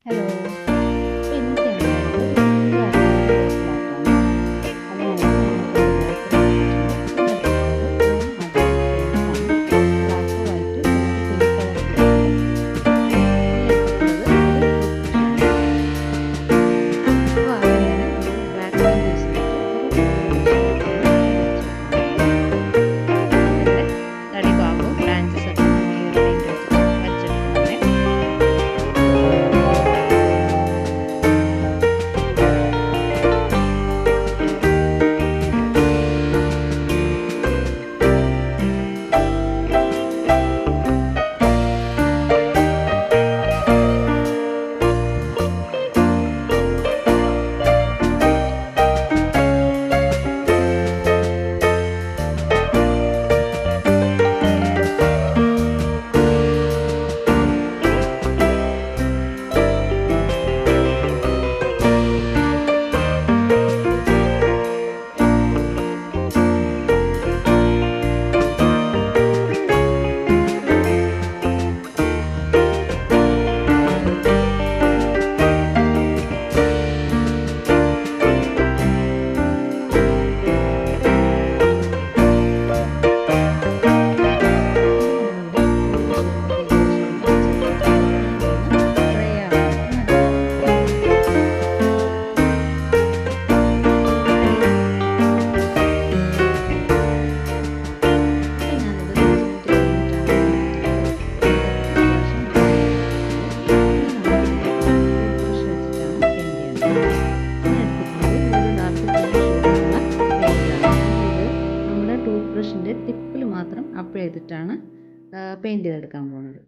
Hello. അപ്പോൾ ഇന്ന് ചെയ്യാൻ പോകുന്നത് ഒരു ഈസി ആയിട്ടുള്ള ഒരു ബോട്ടിൽ ആർട്ടാണ്. അതിനായിട്ട് ഞാനിവിടെ ഇതുപോലത്തെ ഒരു ഷീറ്റാണ് എടുത്തിട്ടുള്ളത്. മൂന്ന് ആർട്ടിസ്റ്റ് പെയിൻറ്റ്സ് ആണ്. ബ്ലാക്ക്, വൈറ്റ്, പിന്നെ ഒരു പിങ്ക് കളർ ഷീറ്റുണ്ട്. പിന്നെ എടുത്തിട്ടുള്ളത് ഒരു ടൂത്ത് ബ്രഷാണ്. അപ്പോൾ ആദ്യം തന്നെ നമ്മൾ ബ്ലാക്ക് പെയിൻറ്റ് യൂസ് ചെയ്തിട്ട് ഒരു ഷേപ്പൊന്ന് വരച്ച് കൊടുക്കുന്നുണ്ട്. അപ്പോൾ ഇതിൻ്റെ നടിഭാഗവും ബ്രാഞ്ചസ് ഒക്കെ നമ്മൾ ഈ ഒരു പെയിൻറ്റ് വെച്ചിട്ട് വരച്ചെടുക്കുന്നുണ്ട്. ഇനി നമ്മളിവിടെ ഈ ഒരു ഷേപ്പൊക്കെ ഏകദേശം ഒന്ന് വരച്ചെടുത്തിട്ടുണ്ട്. ഇനി ഇതൊന്ന് ഡ്രൈ ആവാനായിട്ട് മാറ്റി വെക്കാം. അപ്പോൾ ഞാനിത് 5 മിനിറ്റ് കഴിഞ്ഞിട്ടാണ് എടുത്തിട്ടുള്ളത്. ഇതിലേക്ക് അത്യാവശ്യം ഡ്രൈ ആയിട്ടുണ്ട്. ഇനി നമുക്കിതിലേക്ക് ടൂത്ത് ബ്രഷ് വെച്ചിട്ടാണ് പെയിൻറ്റ് ചെയ്യേണ്ടത്. ഞാൻ എടുത്തിട്ടുള്ളത് ഈ ഒരു ഡാർക്ക് ഗ്രീൻ ഷെയ്ഡിലുള്ള പെയിൻറ്റാണ്. ഞാനിത് നമ്മുടെ ടൂത്ത് ബ്രഷിൻ്റെ ടിപ്പിൽ മാത്രം അപ്ലൈ ചെയ്തിട്ടാണ് പെയിൻറ്റ് ചെയ്തെടുക്കാൻ പോകുന്നത്.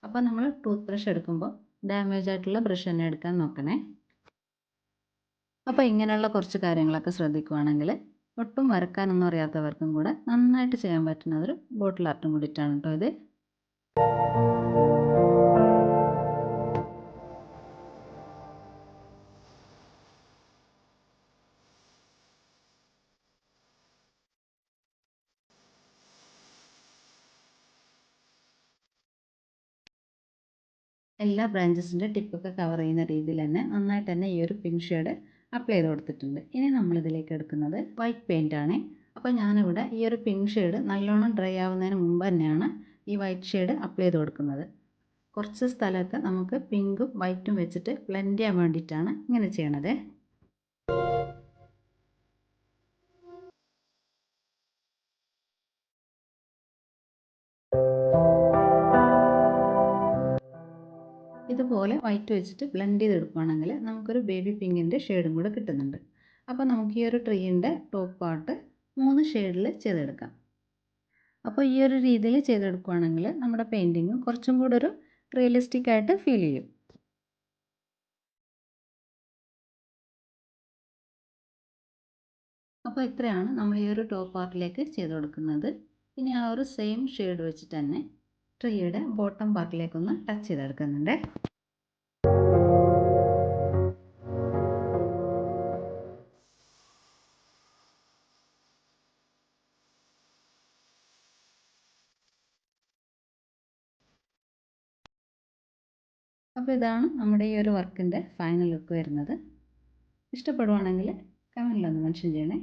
അപ്പോൾ നമ്മൾ ടൂത്ത് ബ്രഷ് എടുക്കുമ്പോൾ ഡാമേജ് ആയിട്ടുള്ള ബ്രഷ് തന്നെ എടുക്കാൻ നോക്കണേ. അപ്പോൾ ഇങ്ങനെയുള്ള കുറച്ച് കാര്യങ്ങളൊക്കെ ശ്രദ്ധിക്കുകയാണെങ്കിൽ ഒട്ടും വരക്കാനൊന്നും അറിയാത്തവർക്കും കൂടെ നന്നായിട്ട് ചെയ്യാൻ പറ്റുന്ന ഒരു ബോട്ടിൽ ആർട്ടും കൂടിയിട്ടാണ് കേട്ടോ ഇത്. എല്ലാ ബ്രാഞ്ചസിൻ്റെ ടിപ്പൊക്കെ കവർ ചെയ്യുന്ന രീതിയിൽ തന്നെ നന്നായിട്ട് തന്നെ ഈ ഒരു പിങ്ക് ഷെയ്ഡ് അപ്ലൈ ചെയ്ത് കൊടുത്തിട്ടുണ്ട്. ഇനി നമ്മളിതിലേക്ക് എടുക്കുന്നത് വൈറ്റ് പെയിൻ്റ് ആണ്. അപ്പോൾ ഞാനിവിടെ ഈ ഒരു പിങ്ക് ഷെയ്ഡ് നല്ലോണം ഡ്രൈ ആവുന്നതിന് മുമ്പ് തന്നെയാണ് ഈ വൈറ്റ് ഷെയ്ഡ് അപ്ലൈ ചെയ്ത് കൊടുക്കുന്നത്. കുറച്ച് സ്ഥലമൊക്കെ നമുക്ക് പിങ്കും വൈറ്റും വെച്ചിട്ട് ബ്ലെൻഡ് ചെയ്യാൻ വേണ്ടിയിട്ടാണ് ഇങ്ങനെ ചെയ്യണത്. ഇതുപോലെ വൈറ്റ് വെച്ചിട്ട് ബ്ലെൻഡ് ചെയ്തെടുക്കുകയാണെങ്കിൽ നമുക്കൊരു ബേബി പിങ്കിൻ്റെ ഷെയ്ഡും കൂടെ കിട്ടുന്നുണ്ട്. അപ്പോൾ നമുക്ക് ഈ ഒരു ട്രീൻ്റെ ടോപ്പ് പാർട്ട് 3 ഷെയ്ഡിൽ ചെയ്തെടുക്കാം. അപ്പോൾ ഈ ഒരു രീതിയിൽ ചെയ്തെടുക്കുകയാണെങ്കിൽ നമ്മുടെ പെയിൻറ്റിങ് കുറച്ചും കൂടെ ഒരു റിയലിസ്റ്റിക് ആയിട്ട് ഫീൽ ചെയ്യും. അപ്പോൾ ഇത്രയാണ് നമ്മൾ ഈ ഒരു ടോപ്പ് പാർട്ടിലേക്ക് ചെയ്ത് കൊടുക്കുന്നത്. ഇനി ആ ഒരു സെയിം ഷെയ്ഡ് വെച്ചിട്ട് തന്നെ ട്രീയുടെ ബോട്ടം പാർട്ടിലേക്കൊന്ന് ടച്ച് ചെയ്തെടുക്കുന്നുണ്ട്. അപ്പോൾ ഇതാണ് നമ്മുടെ ഈ ഒരു വർക്കിൻ്റെ ഫൈനൽ ലുക്ക് വരുന്നത്. ഇഷ്ടപ്പെടുവാണെങ്കിൽ കമൻറ്റിലൊന്ന് മെൻഷൻ ചെയ്യണേ.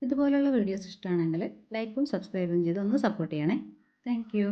ഇതുപോലുള്ള വീഡിയോസ് ഇഷ്ടമാണെങ്കിൽ ലൈക്കും സബ്സ്ക്രൈബും ചെയ്ത് ഒന്ന് സപ്പോർട്ട് ചെയ്യണേ. Thank you.